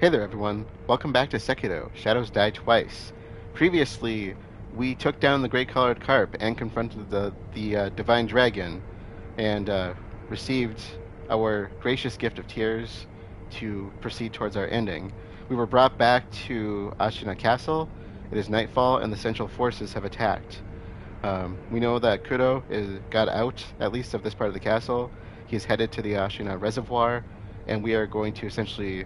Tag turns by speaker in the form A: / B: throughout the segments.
A: Hey there everyone, welcome back to Sekiro, Shadows Die Twice. Previously, we took down the Great Colored Carp and confronted the Divine Dragon, and received our gracious gift of tears to proceed towards our ending. We were brought back to Ashina Castle. It is nightfall and the Central Forces have attacked. We know that got out, at least of this part of the castle. He's headed to the Ashina Reservoir, and we are going to essentially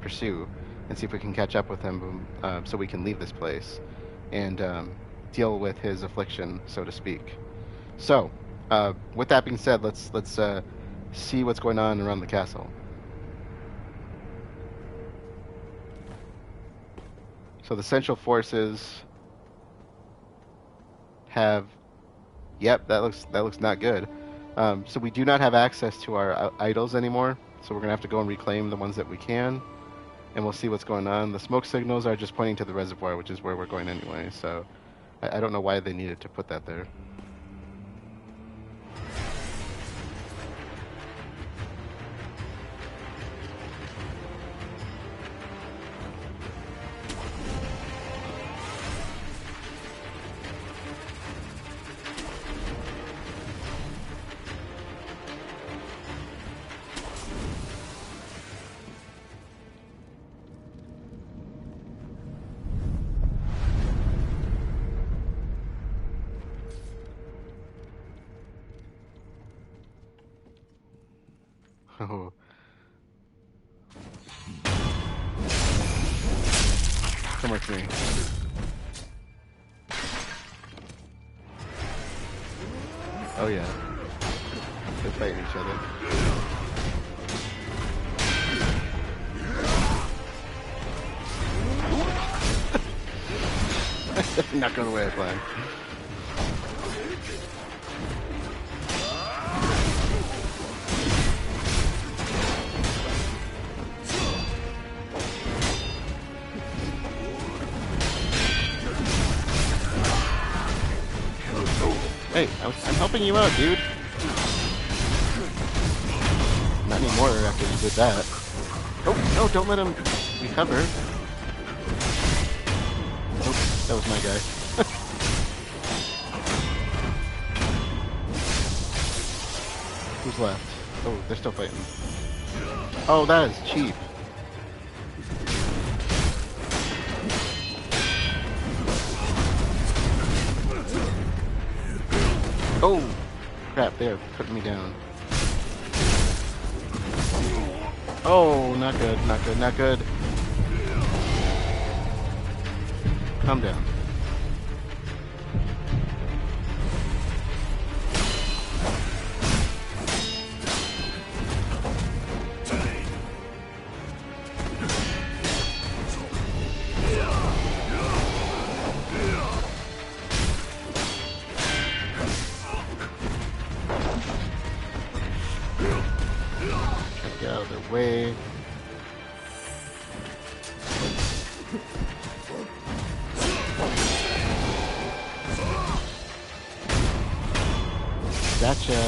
A: pursue and see if we can catch up with him so we can leave this place and deal with his affliction, so to speak. So, with that being said, let's see what's going on around the castle. So the Central Forces have. Yep, that looks not good. So we do not have access to our idols anymore. So we're gonna have to go and reclaim the ones that we can, and we'll see what's going on. The smoke signals are just pointing to the reservoir, which is where we're going anyway. So I don't know why they needed to put that there. Oh. Come with me. Oh yeah. They're fighting each other. Not going the way I planned. Hey, I'm helping you out, dude. Not anymore after you did that. Oh, no, don't let him recover. Oh, that was my guy. Who's left? Oh, they're still fighting. Oh, that is cheap. Oh, crap, they are putting me down. Oh, not good, not good, not good. Calm down. Get out of their way. Gotcha.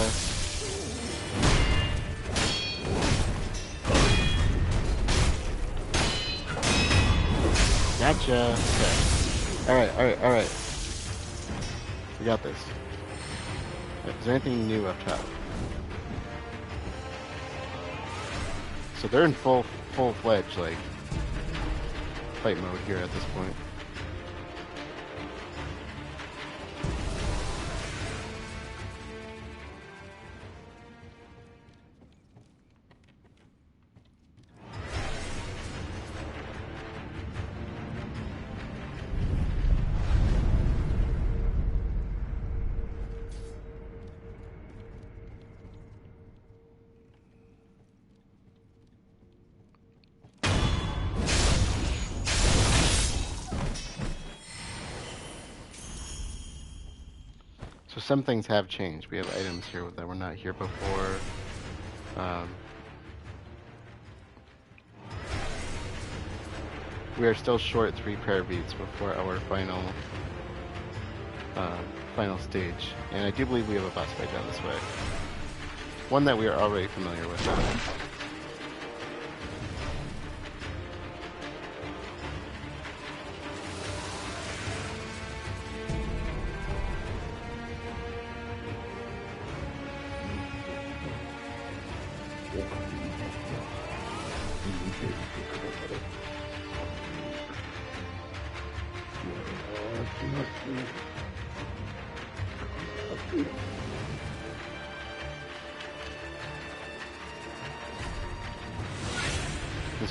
A: Gotcha. Okay. Alright. We got this. Is there anything new up top? So they're in full-fledged, like, fight mode here at this point. So some things have changed. We have items here that were not here before. We are still short 3 prayer beats before our final stage. And I do believe we have a boss fight down this way. One that we are already familiar with. This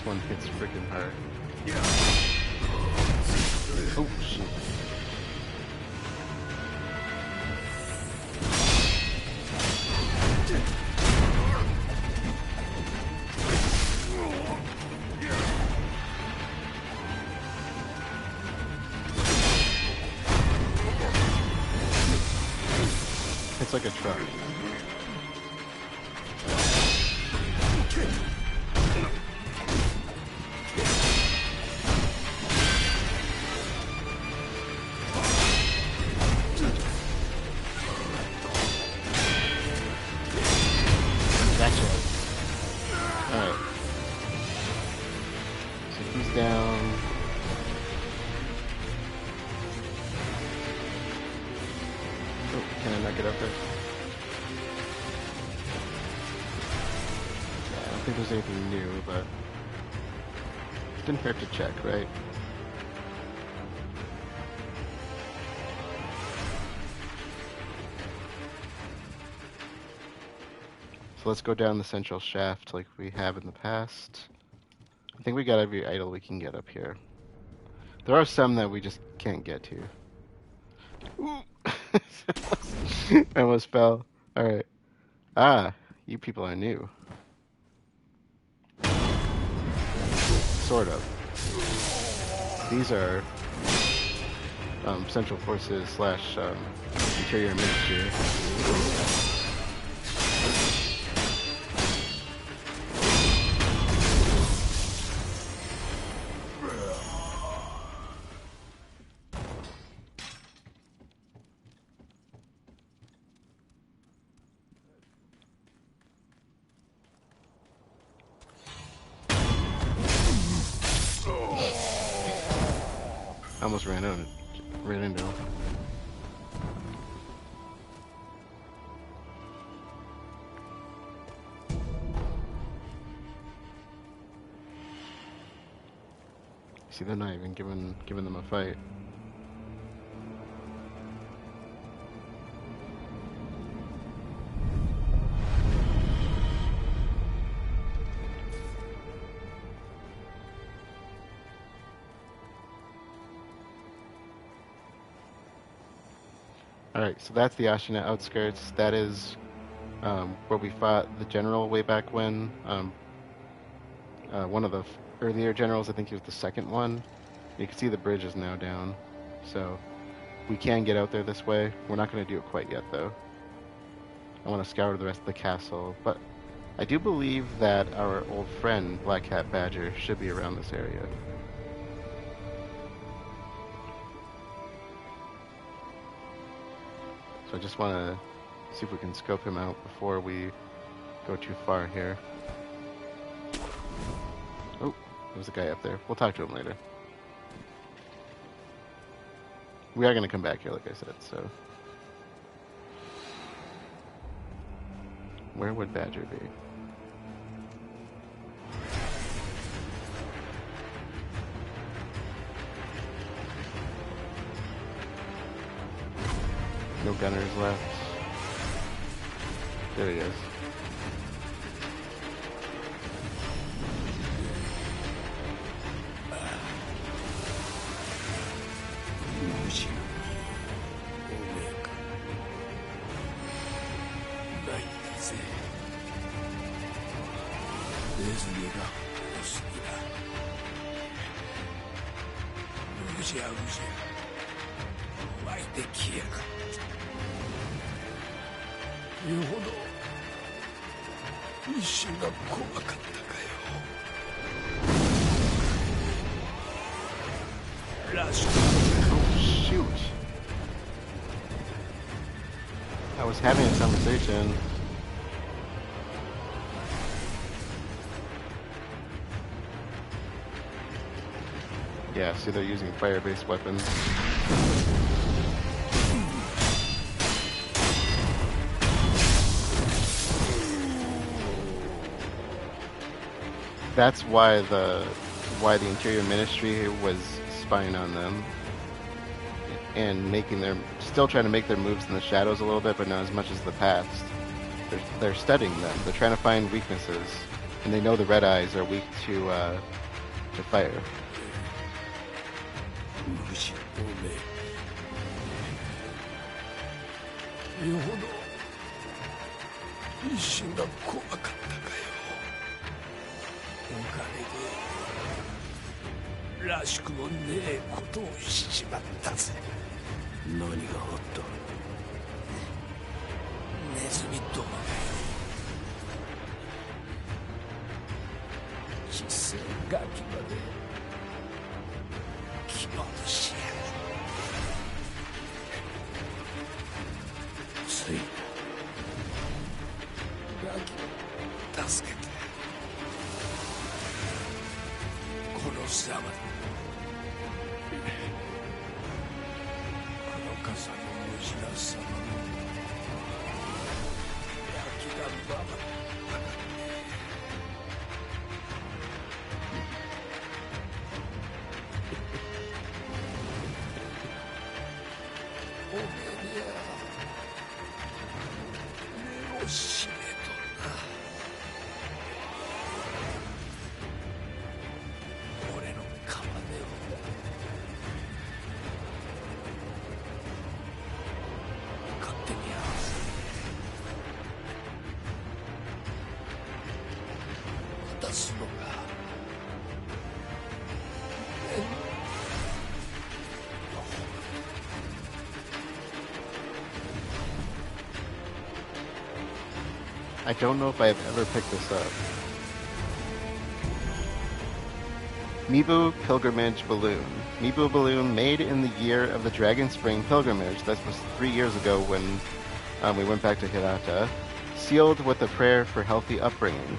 A: one hits freaking hard. Oh shit. It's like a truck. Gotcha. Alright. So he's down. Oh, can I not get up there? Yeah, I don't think there's anything new, but it didn't hurt to check, right? So let's go down the central shaft like we have in the past. I think we got every idol we can get up here. There are some that we just can't get to. Ooh. I almost fell. Alright. Ah, you people are new. Sort of. These are Central Forces slash Interior Ministry. I almost ran into him. See, they're not even giving them a fight. Alright, so that's the Ashina Outskirts. That is where we fought the general way back when. One of the earlier generals, I think he was the second one. You can see the bridge is now down. So we can get out there this way. We're not going to do it quite yet, though. I want to scour the rest of the castle. But I do believe that our old friend, Blackhat Badger, should be around this area. So I just want to see if we can scope him out before we go too far here. Oh, there's a guy up there. We'll talk to him later. We are going to come back here, like I said, so... Where would Badger be? No gunners left. There he is. Oh, shoot. I was having a conversation. Yeah, see, they're using fire-based weapons. That's why the Interior Ministry was spying on them and still trying to make their moves in the shadows a little bit, but not as much as the past. They're studying them. They're trying to find weaknesses, and they know the Red Eyes are weak to fire.
B: よほど一瞬が怖かったかよ。おかげでらしくもねえことをしちまったぜ。何があった？ネズミどもが実戦ガキまで切ろうとしやがる。ついガキを助けて殺すあまりあの傘のムジナ様の焼きがババおめえにゃ目を閉めとんな。俺のカマネを勝手に合わせ渡すのが
A: I don't know if I've ever picked this up. Mibu Pilgrimage Balloon. Mibu Balloon made in the year of the Dragon Spring Pilgrimage. That was 3 years ago when we went back to Hirata. Sealed with a prayer for healthy upbringing.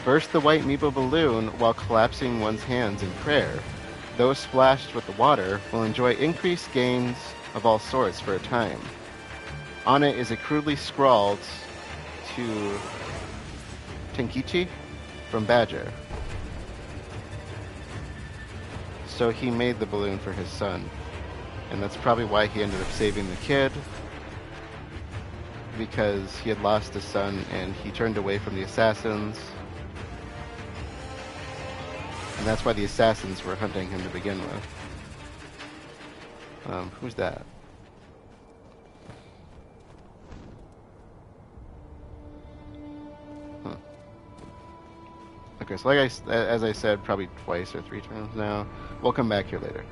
A: Burst the white Mibu balloon while collapsing one's hands in prayer. Those splashed with the water will enjoy increased gains of all sorts for a time. On it is a crudely scrawled to Tenkichi from Badger. So he made the balloon for his son. And that's probably why he ended up saving the kid. Because he had lost his son and he turned away from the assassins. And that's why the assassins were hunting him to begin with. Who's that? Okay, so as I said, probably twice or 3 times now. We'll come back here later.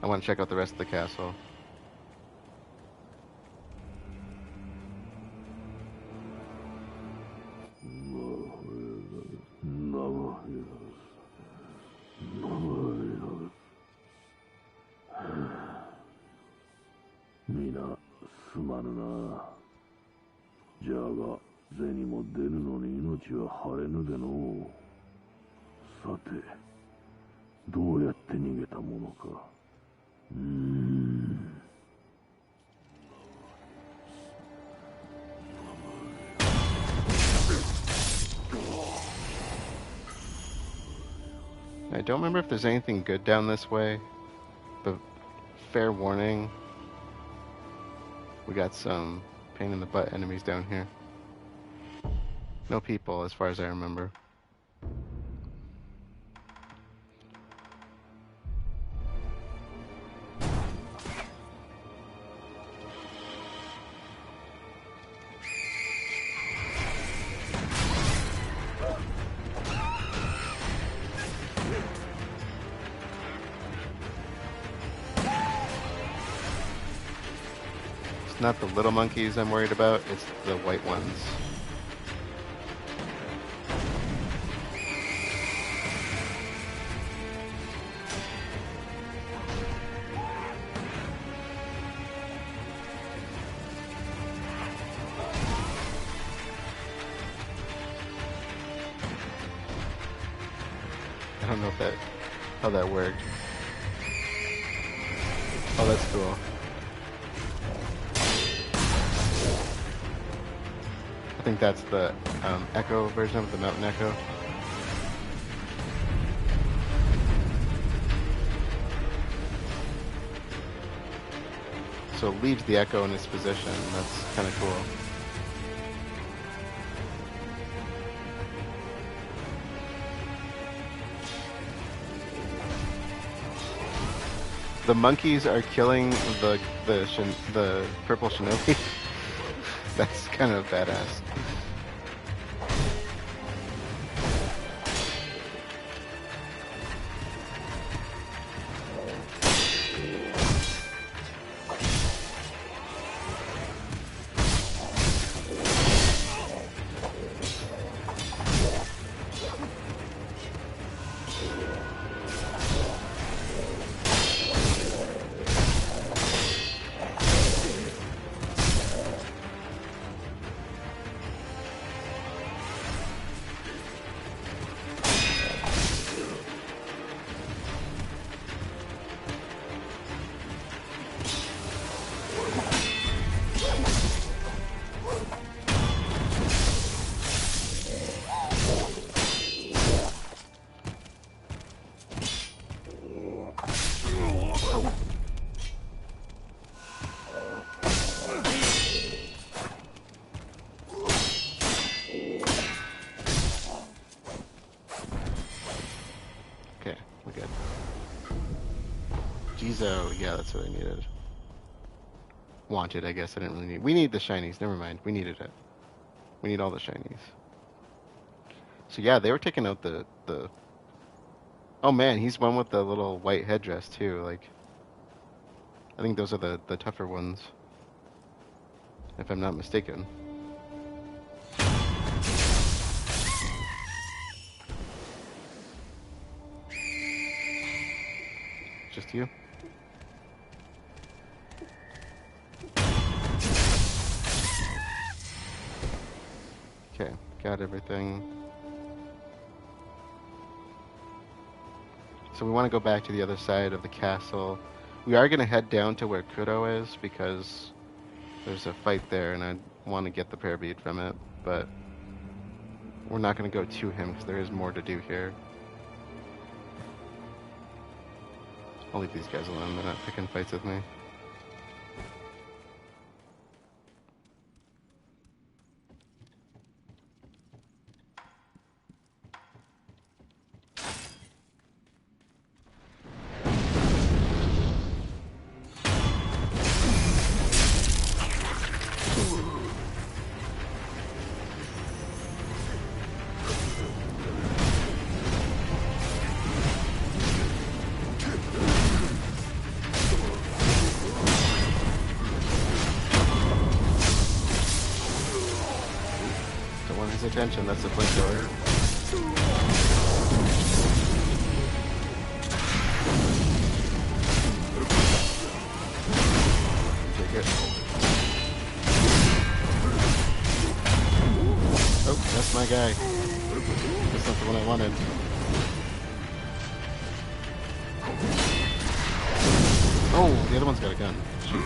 A: I want to check out the rest of the castle.
B: Mina, すまぬな。じゃが、銭も出ぬのに命は晴れぬでのう。さて、どうやって逃げたものか。
A: I don't remember if there's anything good down this way, but fair warning, we got some pain in the butt enemies down here. No people, as far as I remember. It's not the little monkeys I'm worried about, it's the white ones. I don't know if how that worked. Oh, that's cool. I think that's the Echo version of the Mountain Echo. So it leaves the Echo in its position. That's kind of cool. The monkeys are killing the purple shinobi. That's kind of badass. Mizuo, yeah, that's what I needed. Wanted, I guess. I didn't really need. We need the shinies. Never mind. We needed it. We need all the shinies. So yeah, they were taking out the. Oh man, he's one with the little white headdress too. Like, I think those are the tougher ones, if I'm not mistaken. Just you? Okay, got everything. So we want to go back to the other side of the castle. We are going to head down to where Kuro is because there's a fight there and I want to get the prayer bead from it, but we're not going to go to him because there is more to do here. I'll leave these guys alone. They're not picking fights with me. Attention, that's the flamethrower. Take it. Oh, that's my guy. That's not the one I wanted. Oh, the other one's got a gun. Shoot.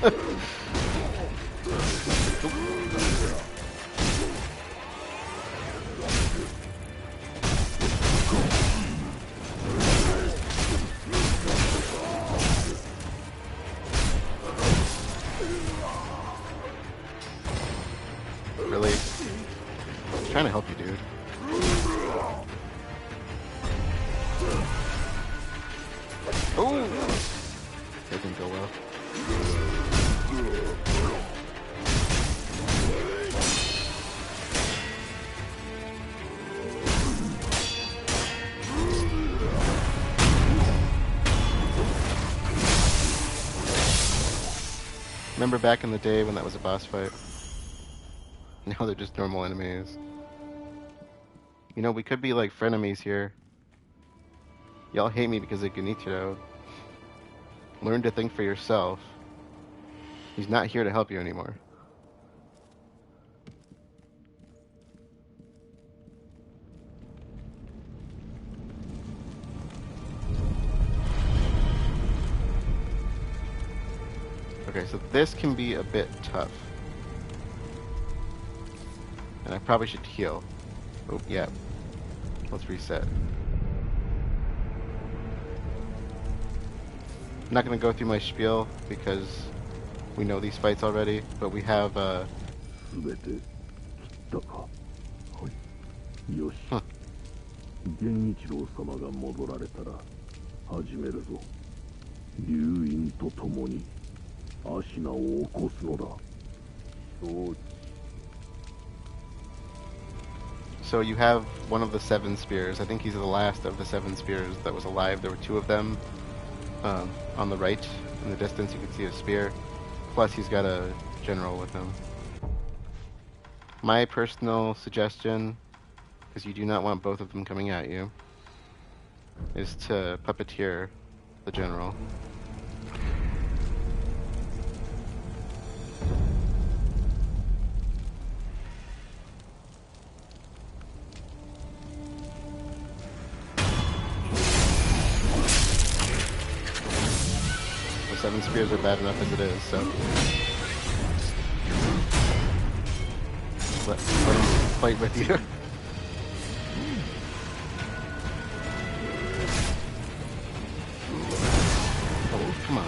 A: Really? I'm trying to help you, dude. Oh! That didn't go well. Remember back in the day when that was a boss fight? Now they're just normal enemies. You know, we could be like frenemies here. Y'all hate me because of Genichiro. Learn to think for yourself. He's not here to help you anymore. Okay, so this can be a bit tough. And I probably should heal. Oh, yeah. Let's reset. I'm not going to go through my spiel because we know these fights already, but we have,
B: 全て切ったか。はい。よし。
A: Huh.
B: 源一郎様が戻られたら始めるぞ。龍院と共にアシナを起こすのだ。そう。
A: So you have one of the 7 spears. I think he's the last of the 7 spears that was alive. There were 2 of them on the right. In the distance you can see a spear. Plus he's got a general with him. My personal suggestion, because you do not want both of them coming at you, is to puppeteer the general. The 7 spears are bad enough as it is, so let him fight with you. Oh, come on.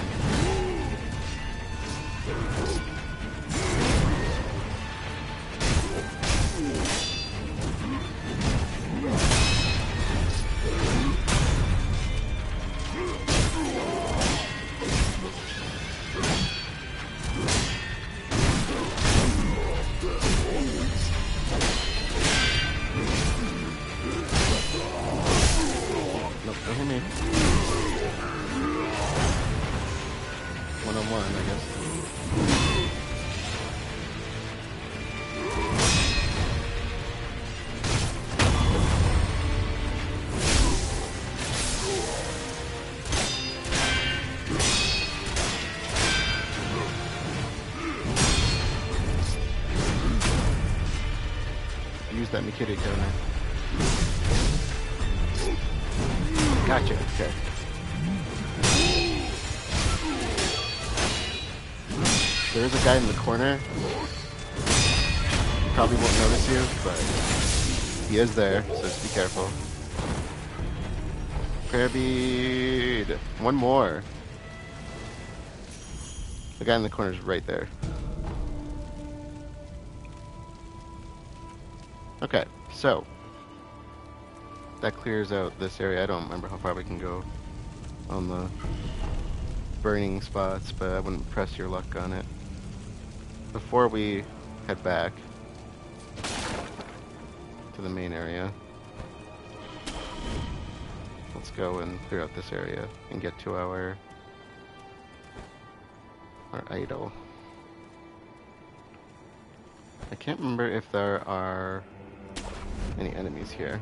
A: Nope, don't hit me. One-on-one, I guess. Use that Mikiri counter. Gotcha, okay. There is a guy in the corner. He probably won't notice you, but he is there, so just be careful. Prayer bead. One more. The guy in the corner is right there. Okay, so that clears out this area. I don't remember how far we can go on the burning spots, but I wouldn't press your luck on it. Before we head back to the main area, let's go and clear out this area and get to our idol. I can't remember if there are any enemies here.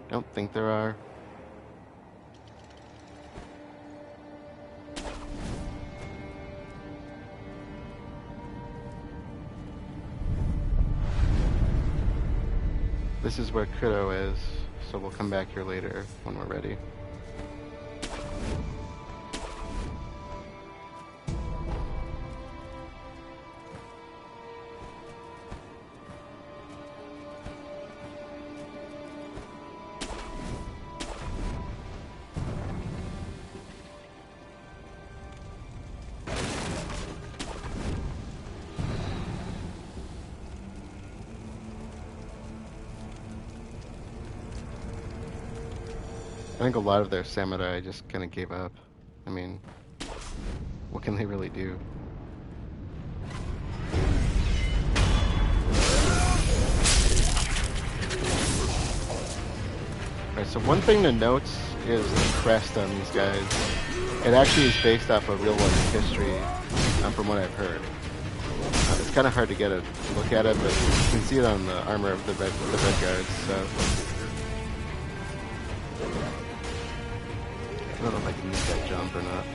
A: Don't think there are. This is where Kudo is, so we'll come back here later when we're ready. I think a lot of their samurai just kind of gave up. I mean, what can they really do? Alright, so one thing to note is the crest on these guys. It actually is based off of real-life history, from what I've heard. It's kind of hard to get a look at it, but you can see it on the armor of the red guards. So I don't know if I can use that jump or not.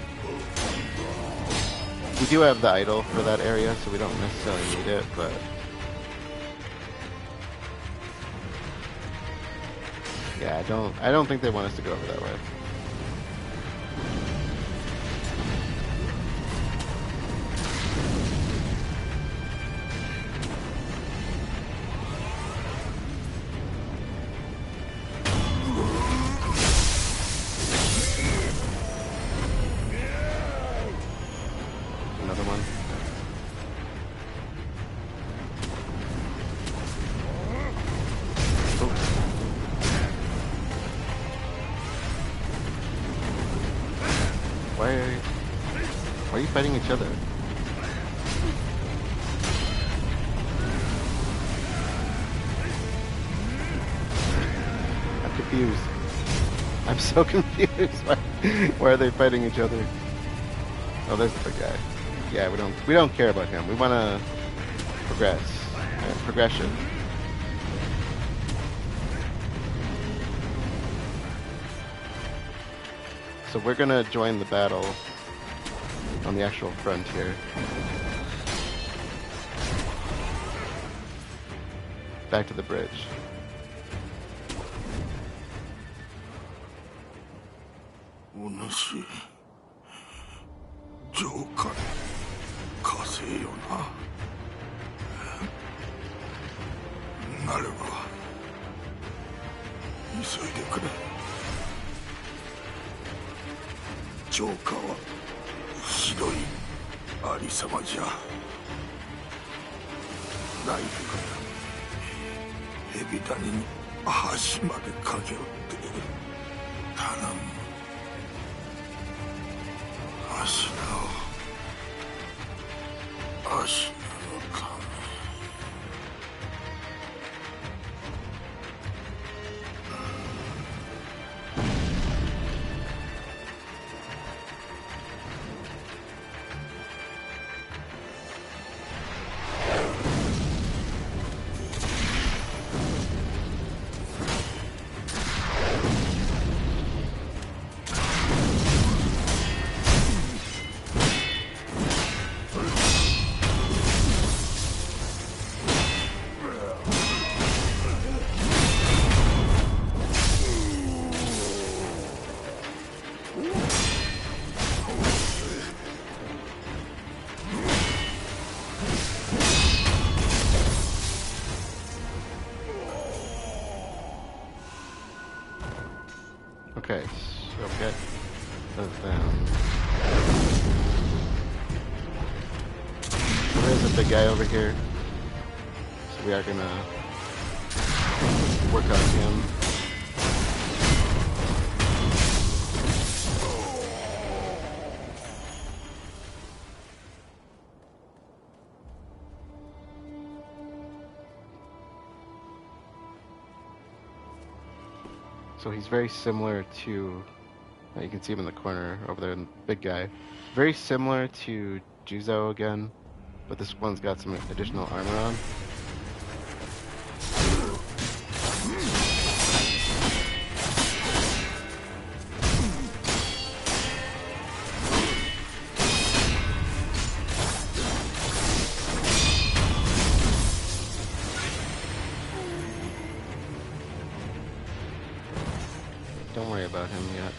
A: We do have the idol for that area, so we don't necessarily need it, but yeah, I don't think they want us to go over that way. Another one. Why are you fighting each other? I'm confused. I'm so confused. Why are they fighting each other? Oh, there's the big guy. Yeah, we don't care about him. We want to progress. Progression. So we're gonna join the battle on the actual frontier. Back to the bridge. Okay, so get them. So there's a big guy over here. So we are gonna work on him. So he's very similar to, you can see him in the corner over there, the big guy. Very similar to Juzo again, but this one's got some additional armor on. Don't worry about him yet.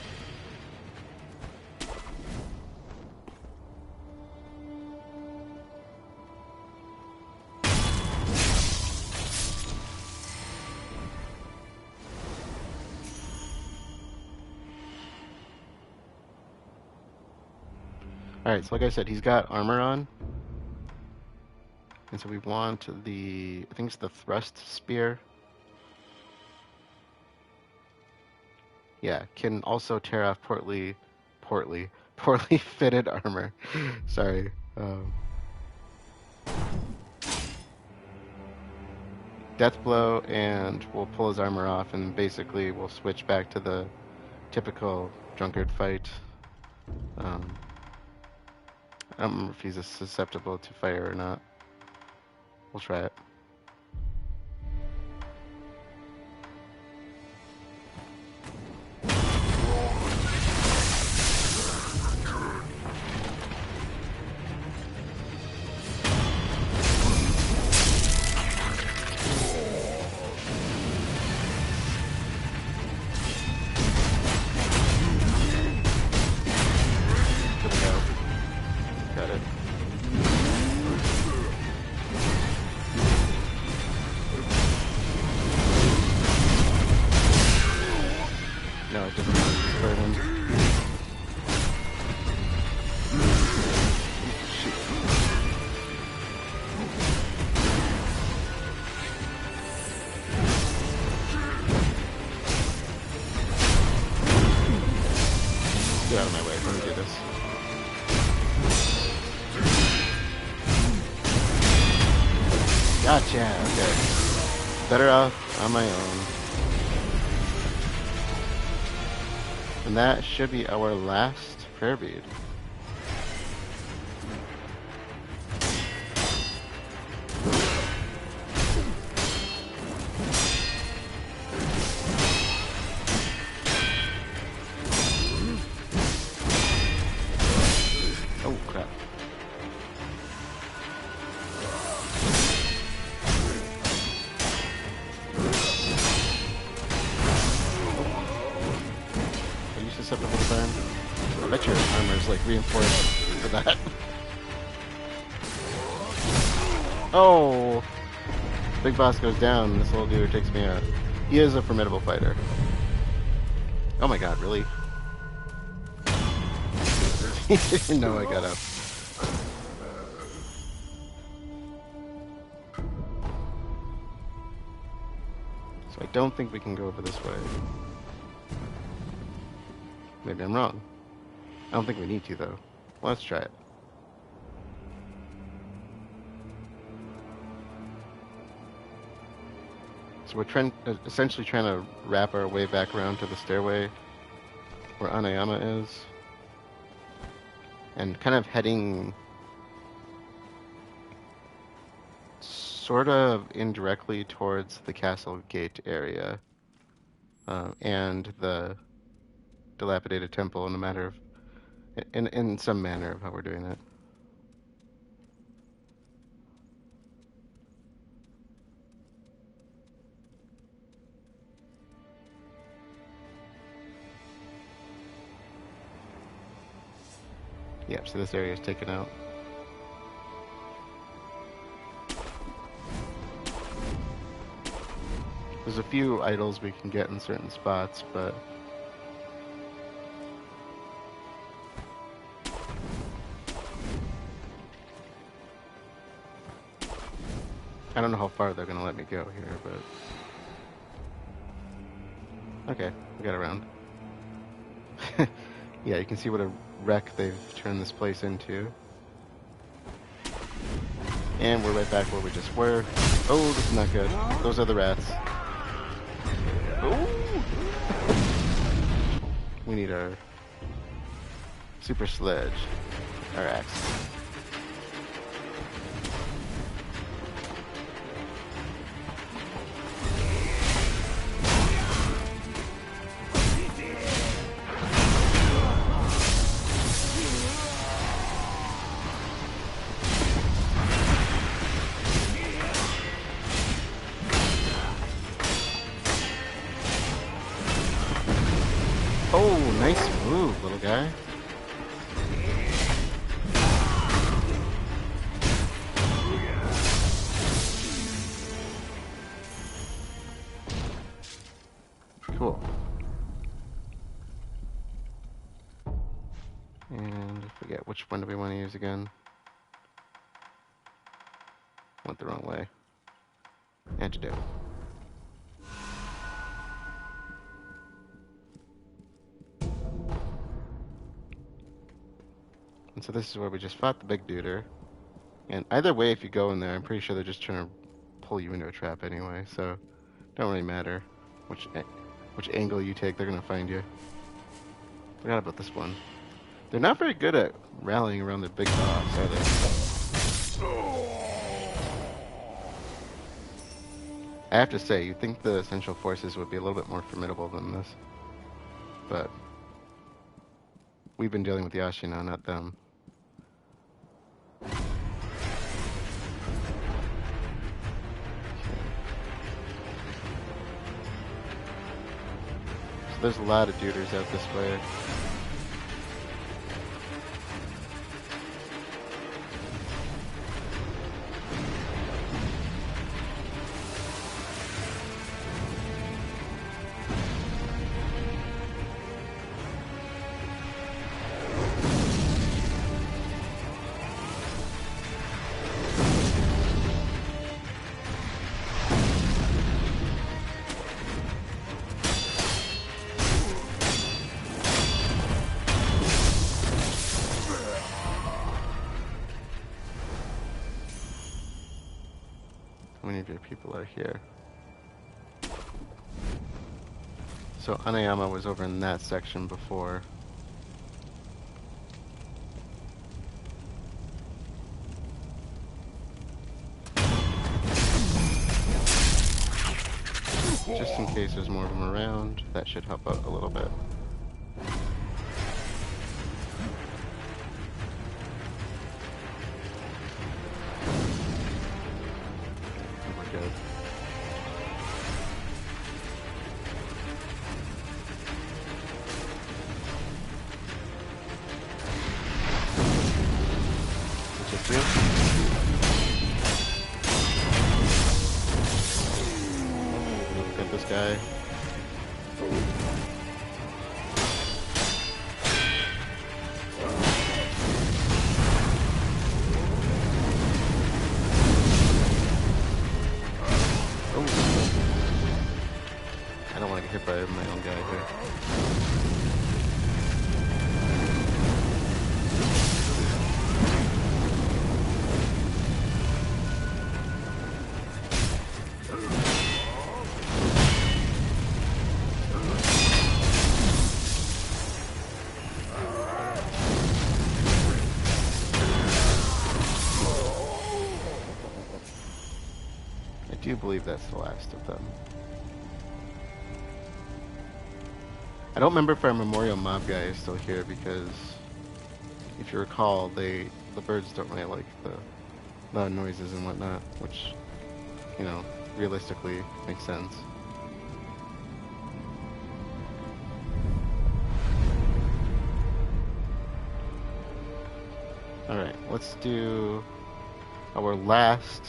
A: Alright, so like I said, he's got armor on. And so we want the, I think it's the thrust spear. Yeah, can also tear off poorly fitted armor. Sorry. Death blow, and we'll pull his armor off, and basically we'll switch back to the typical drunkard fight. I don't remember if he's susceptible to fire or not. We'll try it. Get out of my way. Let me do this. Gotcha. Okay. Better off on my own. And that should be our last prayer bead. Oh, crap. Are you susceptible to burn? I bet your armor is like reinforced for that. Oh! Big boss goes down, and this little dude takes me out. He is a formidable fighter. Oh my god, really? He didn't know I got up. So I don't think we can go over this way. Maybe I'm wrong. I don't think we need to, though. Well, let's try it. So we're essentially trying to wrap our way back around to the stairway where Anayama is. And kind of heading sort of indirectly towards the castle gate area. And the dilapidated temple in a matter of... in some manner of how we're doing it. Yep, so this area is taken out. There's a few idols we can get in certain spots, but... I don't know how far they're going to let me go here, but... Okay, we got around. Yeah, you can see what a wreck they've turned this place into. And we're right back where we just were. Oh, this is not good. Those are the rats. Oh! We need our super sledge. Our axe. Oh, nice move, little guy. Cool. And I forget which one do we want to use again. Went the wrong way. Antidote. so this is where we just fought the big duder. And either way, if you go in there, I'm pretty sure they're just trying to pull you into a trap anyway, so don't really matter which angle you take, they're gonna find you. Forgot about this one. They're not very good at rallying around their big boss, are they? I have to say, you'd think the Essential Forces would be a little bit more formidable than this. But we've been dealing with the Ashina, not them. So there's a lot of duders out this way. How many of your people are here? So Anayama was over in that section before. Just in case there's more of them around, that should help out a little bit. We're good. Just you. Get this guy. I don't want to get hit by my own guy here. I do believe that's the last of them. I don't remember if our memorial mob guy is still here because, if you recall, the birds don't really like the loud noises and whatnot, which, you know, realistically makes sense. Alright, let's do our last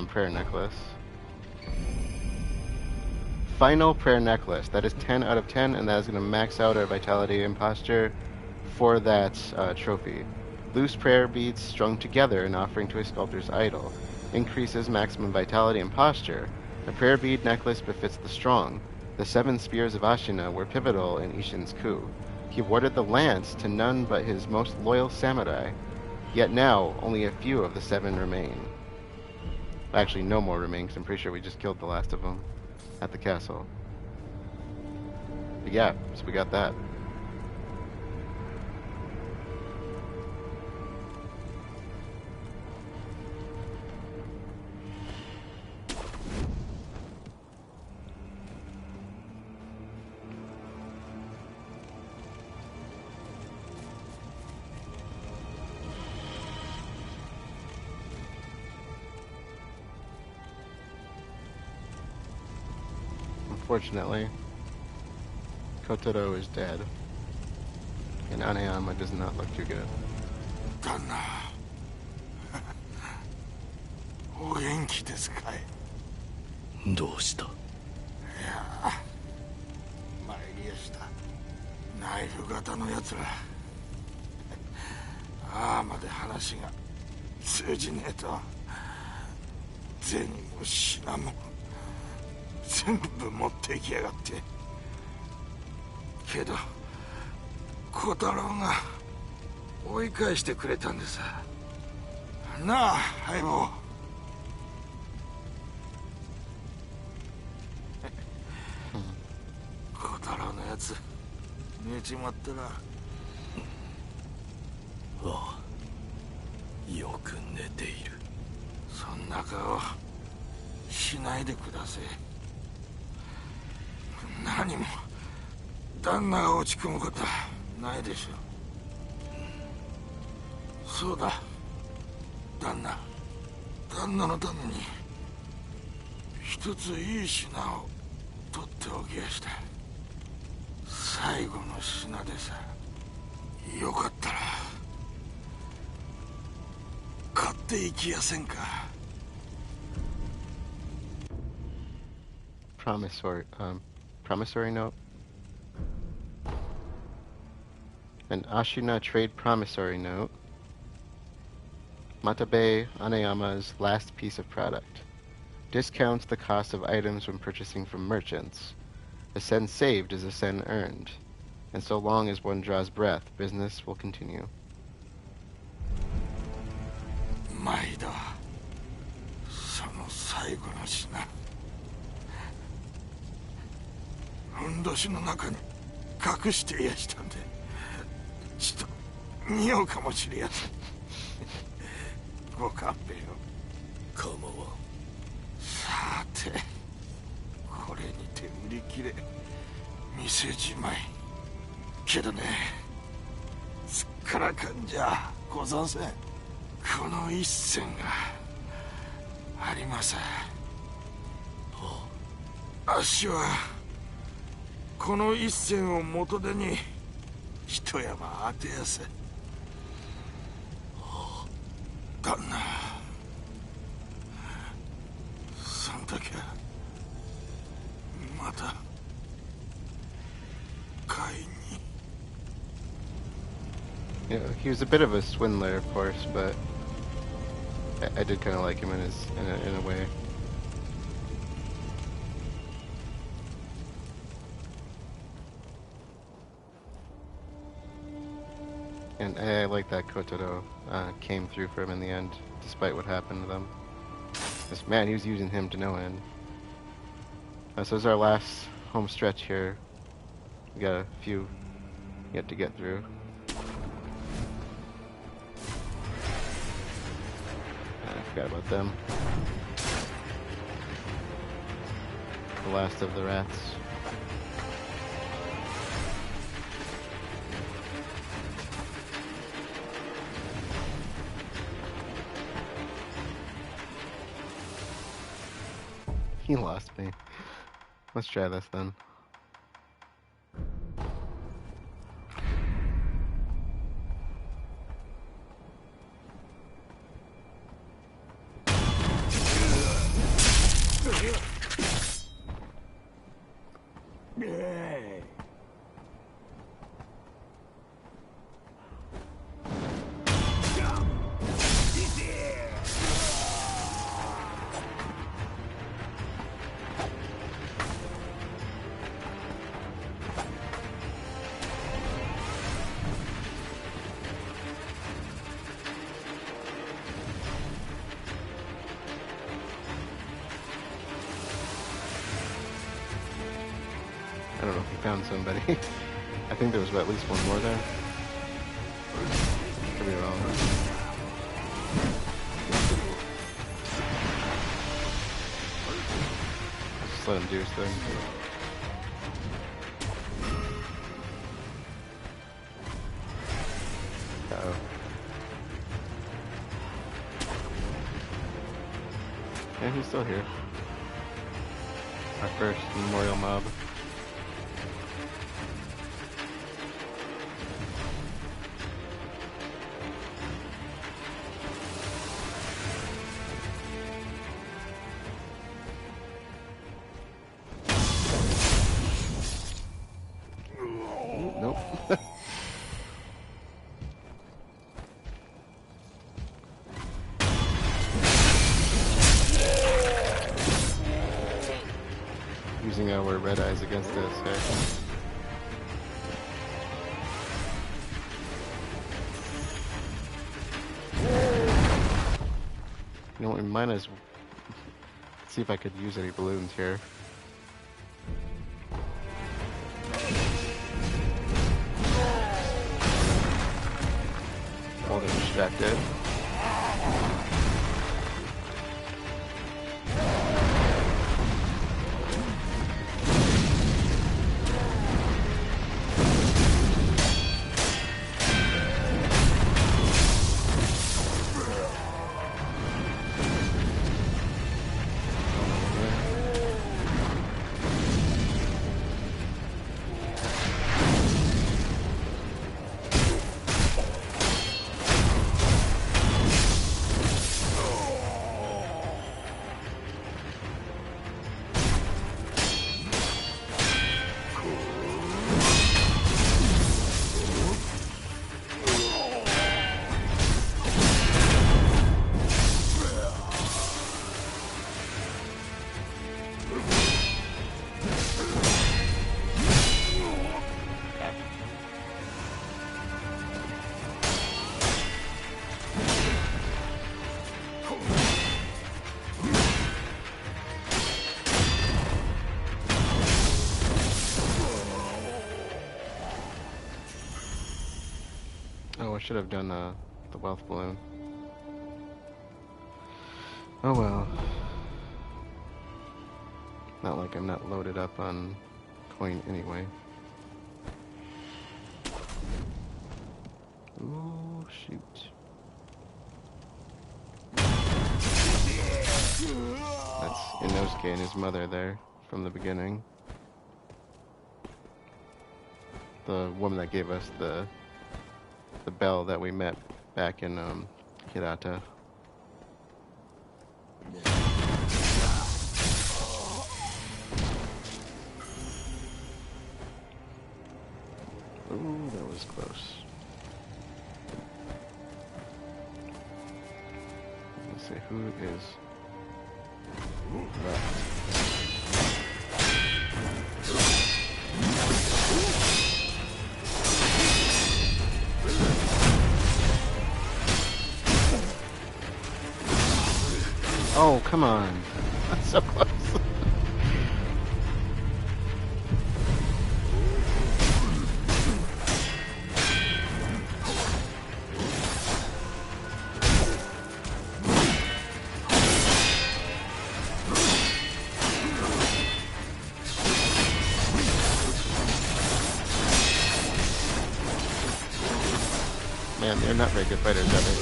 A: prayer necklace. Final prayer necklace. That is 10 out of 10, and that is going to max out our vitality and posture for that trophy. Loose prayer beads strung together and offering to a sculptor's idol. Increases maximum vitality and posture. The prayer bead necklace befits the strong. The 7 spears of Ashina were pivotal in Ishin's coup. He awarded the lance to none but his most loyal samurai. Yet now, only a few of the 7 remain. Actually, no more remain, because I'm pretty sure we just killed the last of them at the castle. But yeah, so we got that. Unfortunately, Kotaro is dead, and Anayama does not look too good.
C: 旦那お元気ですかい
B: どうした？
C: いや参りやしたナイフ型のやつらああまで話が通じねえと銭も品も全部持ってきやがってけど小太郎が追い返してくれたんでさ。なあ、相棒。小太郎のやつ、寝ちまったな。
D: ああ、よく寝ている。
C: そんな顔しないでください。何も旦那が落ち込むことはないでしょう。そうだ、旦那のために一ついい品を取っておきやした。最後の品でさ。よかったら買っていきやせんか。
A: Promissory note. An Ashina trade promissory note. Matabe Anayama's last piece of product. Discounts the cost of items when purchasing from merchants. A sen saved is a sen earned. And so long as one draws breath, business will continue.
C: 毎度その最後の品、ふんどしの中に隠してやしたんで、ちょっと見ようかもしれやせん。ご勘弁を。
D: 構わん。
C: さて、これにて売り切れ、店じまい。けどね、すっからかんじゃござんせん。この一銭がありません。あっしはこの一銭を元手に一山当てやせ。旦那、そん時はまた買いに。
A: You know, he was a bit of a swindler, of course, but I did kind of like him in a way. And I like that Kotaro came through for him in the end, despite what happened to them. This man, he was using him to no end. So this is our last home stretch here. We got a few yet to get through. I forgot about them. The last of the rats. He lost me. Let's try this then. I don't know if he found somebody. I think there was at least one more there. Could be wrong. Just let him do his thing. Uh-oh. Yeah, he's still here. Our first memorial mob. Nope. Using our red eyes against this, hey? You know, we might as see if I could use any balloons here. While they're distracted. Oh, I should have done the wealth balloon. Oh well. Not like I'm not loaded up on coin anyway. Ooh, shoot. That's Inosuke and his mother there from the beginning. The woman that gave us the bell that we met back in Hirata. Ooh, that was close. Let's see who is left. Oh, come on. That's so close. Man, they're not very good fighters, are they?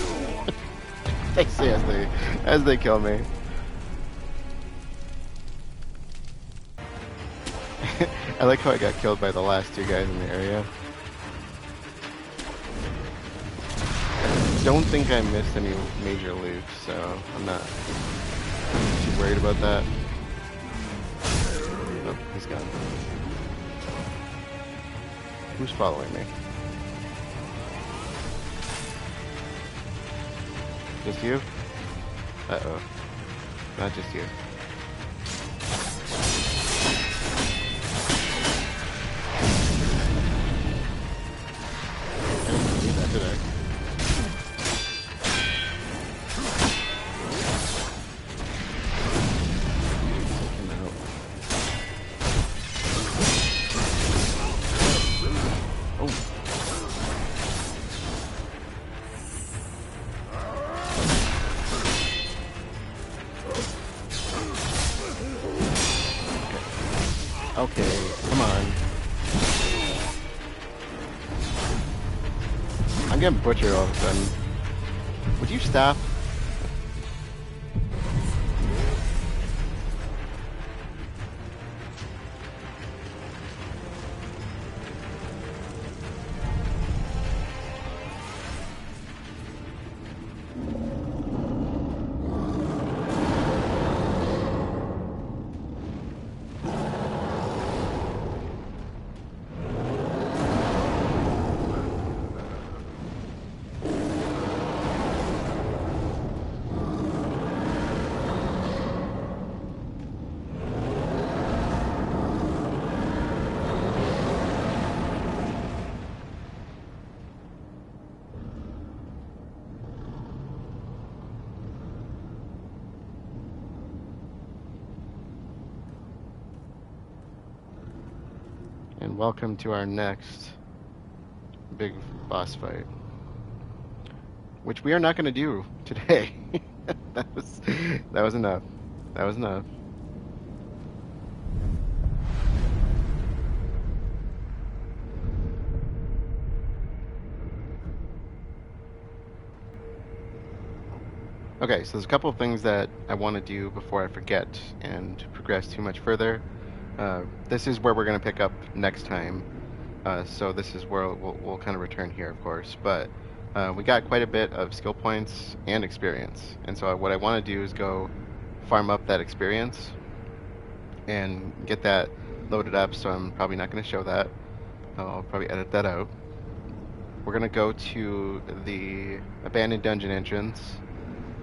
A: I see as they kill me. I like how I got killed by the last two guys in the area. I don't think I missed any major loot, so I'm not too worried about that. Oh, he's gone. Who's following me? Just you? Uh-oh. Not just you. I didn't see that, did I? Okay, come on. I'm getting butchered all of a sudden. Would you stop? And welcome to our next big boss fight, which we are not going to do today. that was enough. That was enough. Okay, so there's a couple of things that I want to do before I forget and progress too much further. This is where we're going to pick up next time. So this is where we'll kind of return here, of course. But we got quite a bit of skill points and experience. And so what I want to do is go farm up that experience and get that loaded up. So I'm probably not going to show that. I'll probably edit that out. We're going to go to the abandoned dungeon entrance,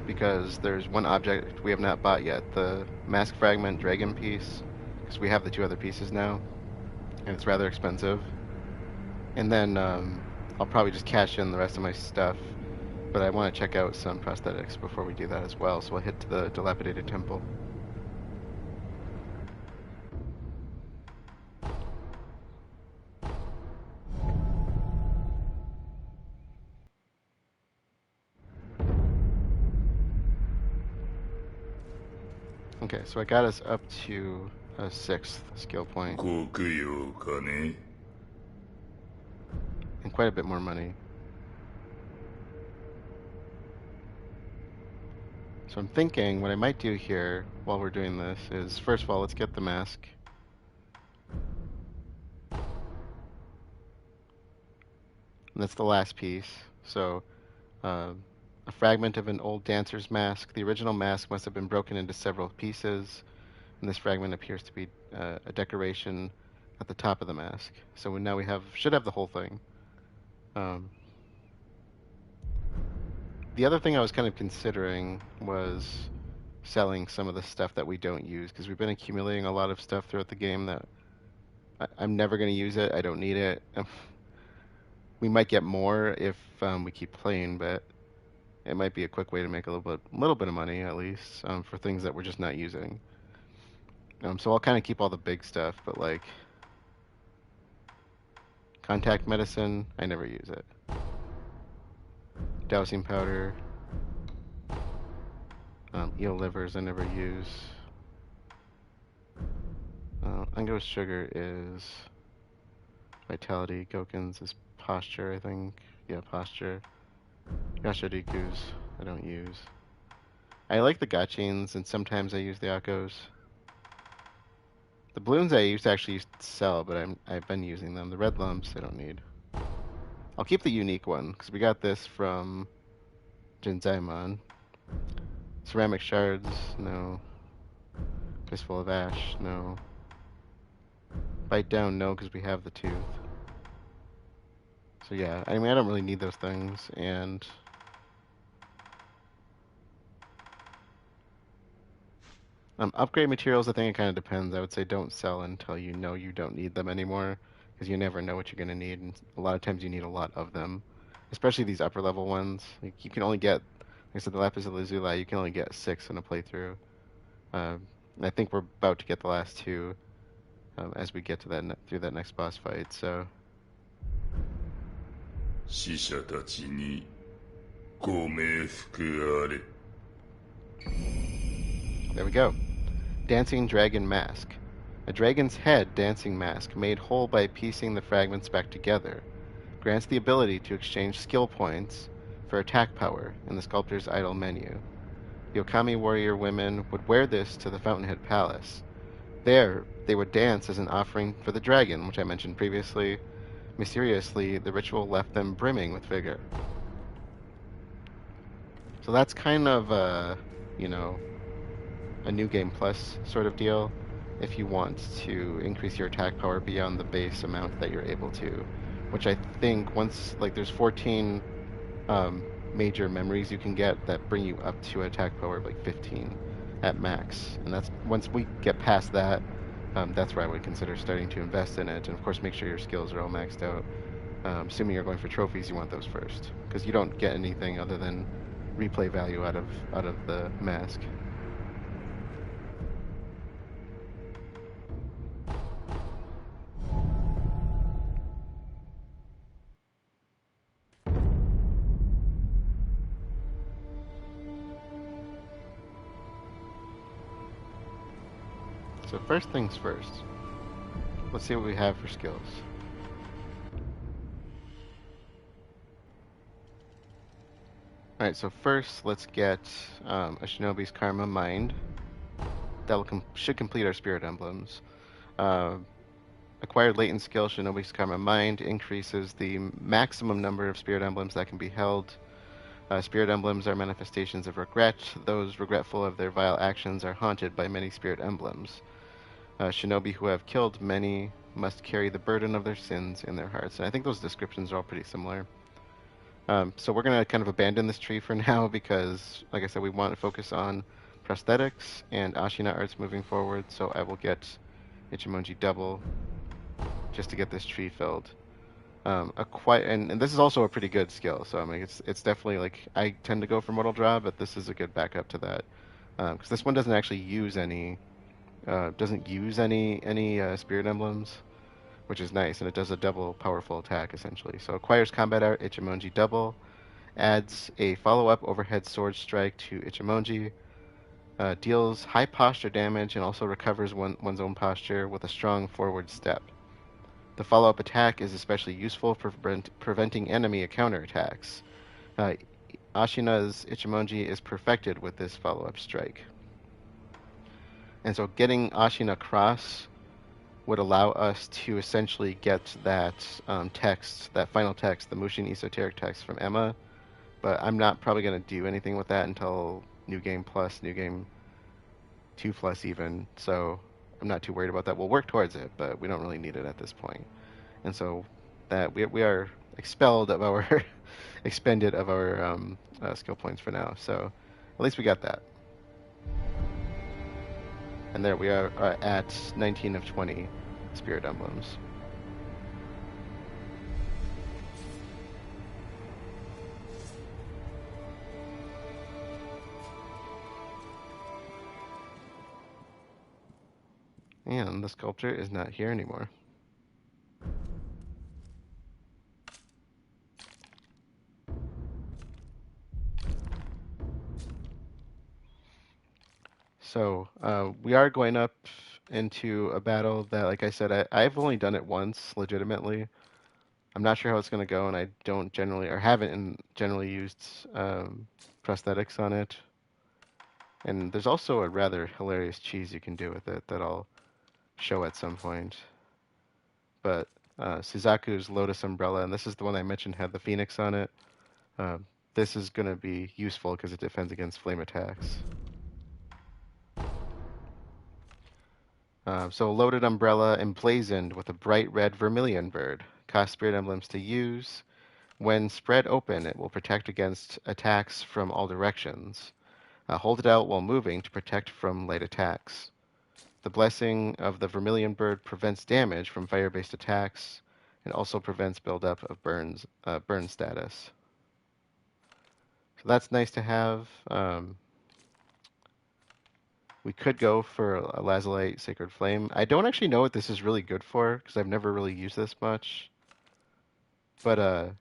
A: because there's one object we have not bought yet, the mask fragment dragon piece, because we have the 2 other pieces now, and it's rather expensive. And then I'll probably just cash in the rest of my stuff, but I want to check out some prosthetics before we do that as well, so we'll head to the Dilapidated temple. Okay, so I got us up to a 6th skill point. And quite a bit more money. So I'm thinking what I might do here while we're doing this is, first of all, let's get the mask. And that's the last piece. So a fragment of an old dancer's mask. The original mask must have been broken into several pieces, and this fragment appears to be a decoration at the top of the mask. So now we should have the whole thing. The other thing I was kind of considering was selling some of the stuff that we don't use, because we've been accumulating a lot of stuff throughout the game that I'm never going to use it. I don't need it. We might get more if we keep playing, but it might be a quick way to make a little bit of money, at least, for things that we're just not using. So I'll kind of keep all the big stuff, but like contact medicine, I never use it. Dowsing powder, eel livers, I never use. Ango's sugar is vitality. Goken's is posture, I think. Yeah, posture. Yashiriku's I don't use. I like the gachins, and sometimes I use the akos. The balloons I used to actually sell, but I've been using them. The red lumps I don't need. I'll keep the unique one, because we got this from Jinzaimon. Ceramic shards, no. Fistful of ash, no. Bite down, no, because we have the tooth. So yeah, I mean, I don't really need those things, and upgrade materials, I think it kind of depends. I would say don't sell until you know you don't need them anymore, because you never know what you're going to need, and a lot of times you need a lot of them, especially these upper level ones. Like you can only get, like I said, the Lapis Lazuli, you can only get 6 in a playthrough. I think we're about to get the last 2 as we get to through that next boss fight. So. There we go. Dancing Dragon Mask. A dragon's head dancing mask made whole by piecing the fragments back together. Grants the ability to exchange skill points for attack power in the sculptor's idle menu. The Okami warrior women would wear this to the Fountainhead Palace. There, they would dance as an offering for the dragon, which I mentioned previously. Mysteriously, the ritual left them brimming with vigor. So that's kind of a New Game Plus sort of deal, if you want to increase your attack power beyond the base amount that you're able to. Which I think there's 14 major memories you can get that bring you up to attack power of like 15 at max. And that's once we get past that, that's where I would consider starting to invest in it. And of course, make sure your skills are all maxed out. Assuming you're going for trophies, you want those first, because you don't get anything other than replay value out of the mask. So first things first. Let's see what we have for skills. Alright, so first let's get a Shinobi's Karma Mind. That should complete our Spirit Emblems. Acquired latent skill, Shinobi's Karma Mind, increases the maximum number of Spirit Emblems that can be held. Spirit Emblems are manifestations of regret. Those regretful of their vile actions are haunted by many Spirit Emblems. Shinobi who have killed many must carry the burden of their sins in their hearts. And I think those descriptions are all pretty similar. So we're going to kind of abandon this tree for now because, like I said, we want to focus on prosthetics and Ashina arts moving forward. So I will get Ichimonji double just to get this tree filled. And this is also a pretty good skill. So I mean, it's definitely like I tend to go for Mortal Draw, but this is a good backup to that because this one doesn't actually use any Spirit Emblems, which is nice, and it does a double powerful attack essentially. So acquires combat art Ichimonji double, adds a follow-up overhead sword strike to Ichimonji, deals high posture damage and also recovers one's own posture with a strong forward step. The follow-up attack is especially useful for preventing enemy counterattacks. Ashina's Ichimonji is perfected with this follow-up strike. And so getting Ashina cross would allow us to essentially get that text, that final text, the Mushin Esoteric text from Emma, but I'm not probably going to do anything with that until New Game Plus, New Game 2 Plus even, so I'm not too worried about that. We'll work towards it, but we don't really need it at this point. And so that we are expelled of our, expended of our skill points for now, so at least we got that. And there we are at 19 of 20 Spirit Emblems. And the sculptor is not here anymore. So we are going up into a battle that, like I said, I've only done it once legitimately. I'm not sure how it's going to go, and I don't generally, or haven't generally used prosthetics on it. And there's also a rather hilarious cheese you can do with it that I'll show at some point. But Suzaku's Lotus Umbrella, and this is the one I mentioned had the Phoenix on it. This is going to be useful because it defends against flame attacks. So Loaded Umbrella emblazoned with a bright red vermilion bird. Cost Spirit Emblems to use. When spread open, it will protect against attacks from all directions. Hold it out while moving to protect from light attacks. The Blessing of the Vermilion Bird prevents damage from fire-based attacks and also prevents buildup of burn status. So that's nice to have. We could go for a Lazulite Sacred Flame. I don't actually know what this is really good for because I've never really used this much. But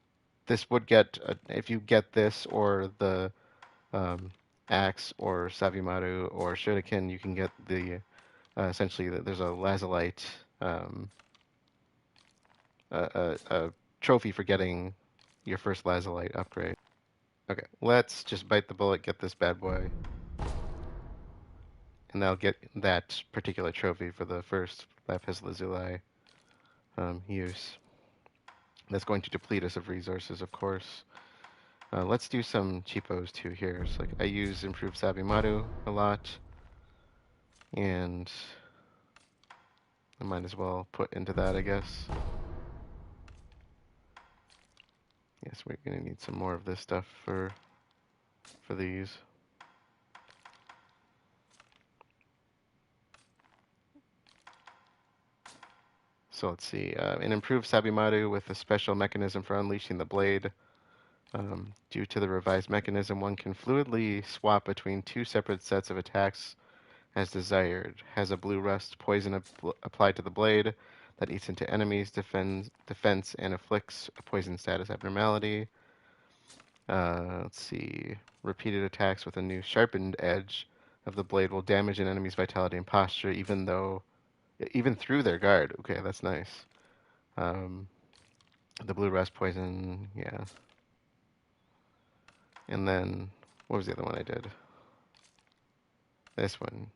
A: this would get, if you get this or the Axe or Savimaru or Shuriken, you can get the, essentially, there's a Lazulite, a trophy for getting your first Lazulite upgrade. Okay, let's just bite the bullet, get this bad boy. And I'll get that particular trophy for the first Lapis Lazuli use. That's going to deplete us of resources, of course. Let's do some cheapos too here. So I use Improved Sabimaru a lot. And I might as well put into that, I guess. Yes, we're going to need some more of this stuff for these. So let's see, an improved Sabimaru with a special mechanism for unleashing the blade. Due to the revised mechanism, one can fluidly swap between two separate sets of attacks as desired. Has a blue rust poison applied to the blade that eats into enemies' defense and afflicts a poison status abnormality. Let's see, repeated attacks with a new sharpened edge of the blade will damage an enemy's vitality and posture, even through their guard. Okay, that's nice. The blue rust poison, yeah. And then, what was the other one I did? This one.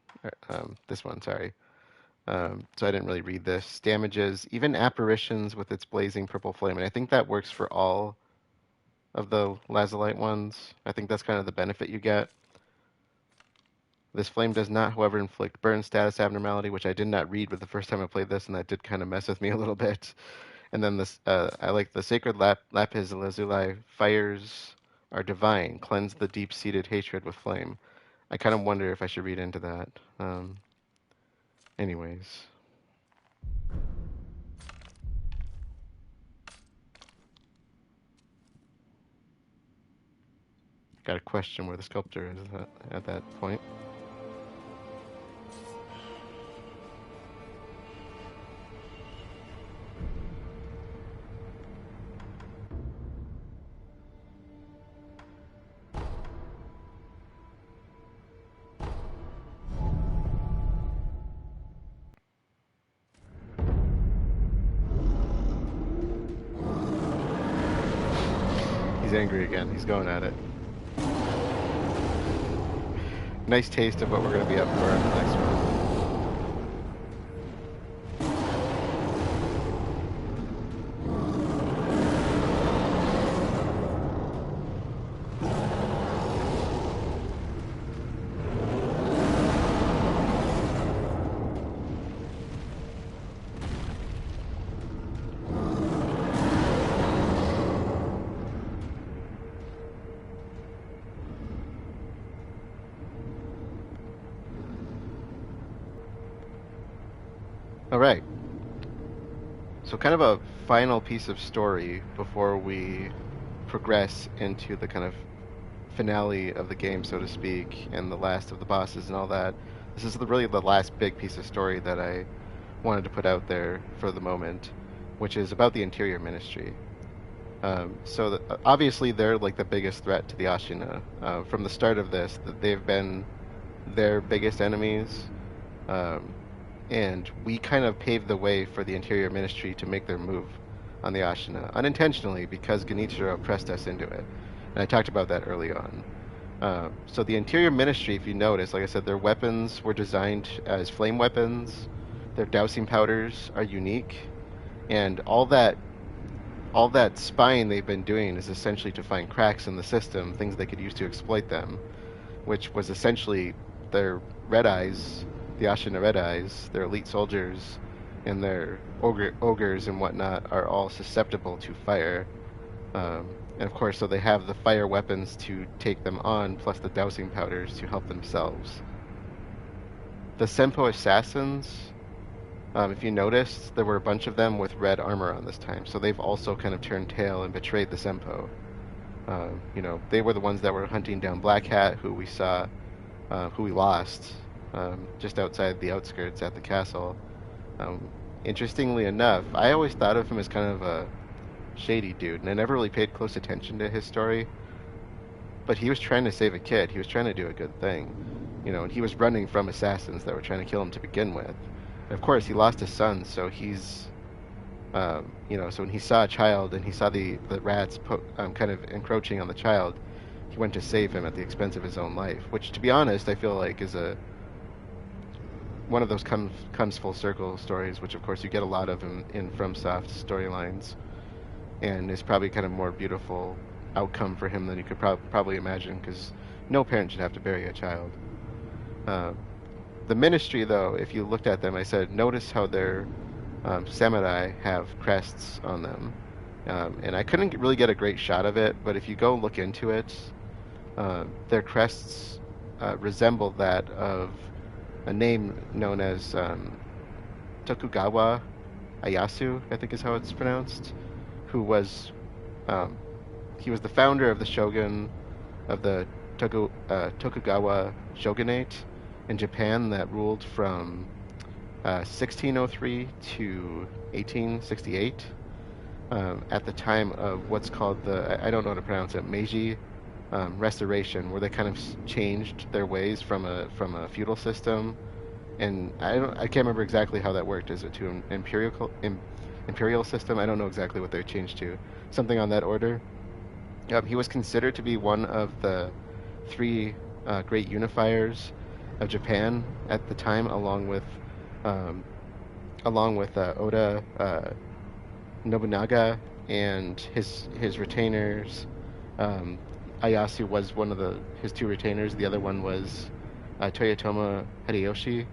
A: This one, sorry. So I didn't really read this. Damages even apparitions with its blazing purple flame. And I think that works for all of the Lazulite ones. I think that's kind of the benefit you get. This flame does not, however, inflict burn status abnormality, which I did not read with the first time I played this, and that did kind of mess with me a little bit. And then this, I like the Sacred Lapis Lazuli. Fires are divine. Cleanse the deep-seated hatred with flame. I kind of wonder if I should read into that. Anyways. Got a question where the sculptor is at that point. He's angry again. He's going at it. Nice taste of what we're going to be up for in the next one. All right. So kind of a final piece of story before we progress into the kind of finale of the game, so to speak, and the last of the bosses and all that. This is really the last big piece of story that I wanted to put out there for the moment, which is about the Interior Ministry. Obviously they're like the biggest threat to the Ashina. From the start of this, that they've been their biggest enemies. And we kind of paved the way for the Interior Ministry to make their move on the Ashina, unintentionally, because Genichiro pressed us into it. And I talked about that early on. So the Interior Ministry, if you notice, like I said, their weapons were designed as flame weapons. Their dousing powders are unique. And all that spying they've been doing is essentially to find cracks in the system, things they could use to exploit them, which was essentially their Red Eyes, the Ashina Red Eyes, their elite soldiers, and their ogres and whatnot are all susceptible to fire. And of course, so they have the fire weapons to take them on, plus the dousing powders to help themselves. The Senpo assassins, if you noticed, there were a bunch of them with red armor on this time, so they've also kind of turned tail and betrayed the Senpo. They were the ones that were hunting down Blackhat, who we lost just outside the outskirts at the castle. Interestingly enough, I always thought of him as kind of a shady dude, and I never really paid close attention to his story. But he was trying to save a kid. He was trying to do a good thing, and he was running from assassins that were trying to kill him to begin with. And of course, he lost his son, so he's, so when he saw a child and he saw the rats kind of encroaching on the child, he went to save him at the expense of his own life. Which, to be honest, I feel like is one of those comes full circle stories, which of course you get a lot of in FromSoft storylines, and is probably kind of more beautiful outcome for him than you could probably imagine, because no parent should have to bury a child. The Ministry, though, if you looked at them, I said, notice how their samurai have crests on them. And I couldn't really get a great shot of it, but if you go look into it, their crests resemble that of a name known as Tokugawa Ieyasu, I think is how it's pronounced, who was he was the founder of the shogun of the Tokugawa shogunate in Japan that ruled from 1603 to 1868 at the time of what's called I don't know how to pronounce it, Meiji restoration, where they kind of changed their ways from a feudal system. And I can't remember exactly how that worked. Is it to an imperial system? I don't know exactly what they changed to. Something on that order. He was considered to be one of the three great unifiers of Japan at the time, along with Oda Nobunaga and his retainers. Ieyasu was one of his two retainers. The other one was Toyotomi Hideyoshi,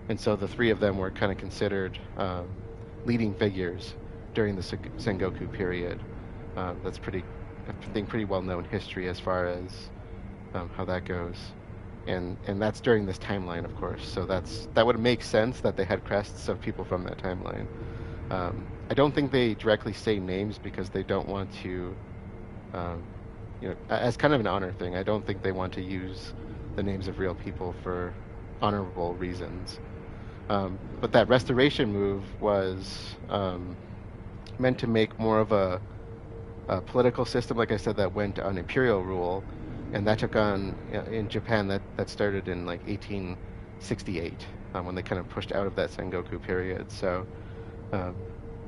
A: and so the three of them were kind of considered leading figures during the Sengoku period. That's I think pretty well known history as far as how that goes, and that's during this timeline, of course. So that would make sense that they had crests of people from that timeline. I don't think they directly say names because they don't want to, as kind of an honor thing. I don't think they want to use the names of real people for honorable reasons. But that restoration move was meant to make more of a political system, like I said, that went on imperial rule, and that took on in Japan. That started in like 1868 when they kind of pushed out of that Sengoku period. So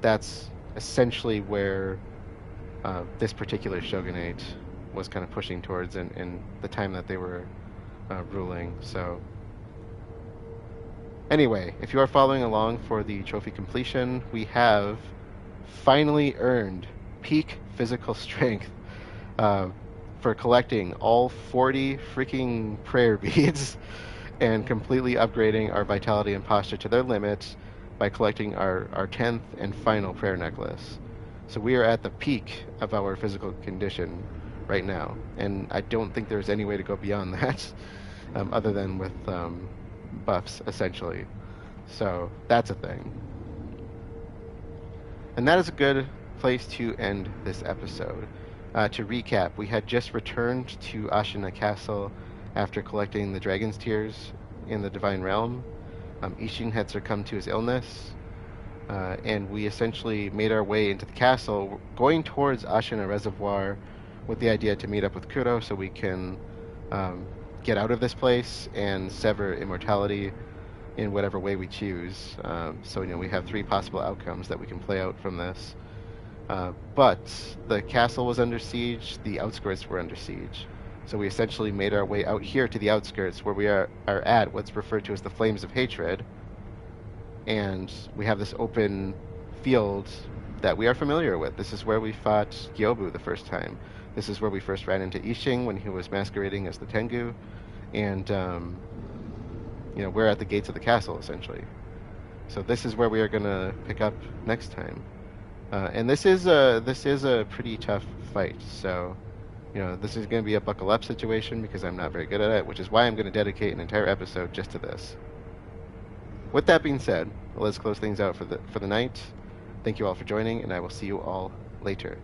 A: that's essentially where this particular shogunate was kind of pushing towards in the time that they were ruling. So anyway, if you are following along for the trophy completion, we have finally earned peak physical strength for collecting all 40 freaking prayer beads and completely upgrading our vitality and posture to their limits by collecting our 10th and final prayer necklace. So we are at the peak of our physical condition right now, and I don't think there's any way to go beyond that other than with buffs, essentially. So that's a thing. And that is a good place to end this episode. To recap, we had just returned to Ashina Castle after collecting the Dragon's Tears in the Divine Realm. Ishin had succumbed to his illness, and we essentially made our way into the castle, going towards Ashina Reservoir with the idea to meet up with Kuro so we can get out of this place and sever immortality in whatever way we choose. So we have three possible outcomes that we can play out from this. But the castle was under siege, the outskirts were under siege. So we essentially made our way out here to the outskirts, where we are at what's referred to as the Flames of Hatred. And we have this open field that we are familiar with. This is where we fought Gyobu the first time. This is where we first ran into Ishin when he was masquerading as the Tengu. And, we're at the gates of the castle, essentially. So this is where we are going to pick up next time. And this is a pretty tough fight. So, this is going to be a buckle up situation because I'm not very good at it, which is why I'm going to dedicate an entire episode just to this. With that being said, let's close things out for the night. Thank you all for joining, and I will see you all later.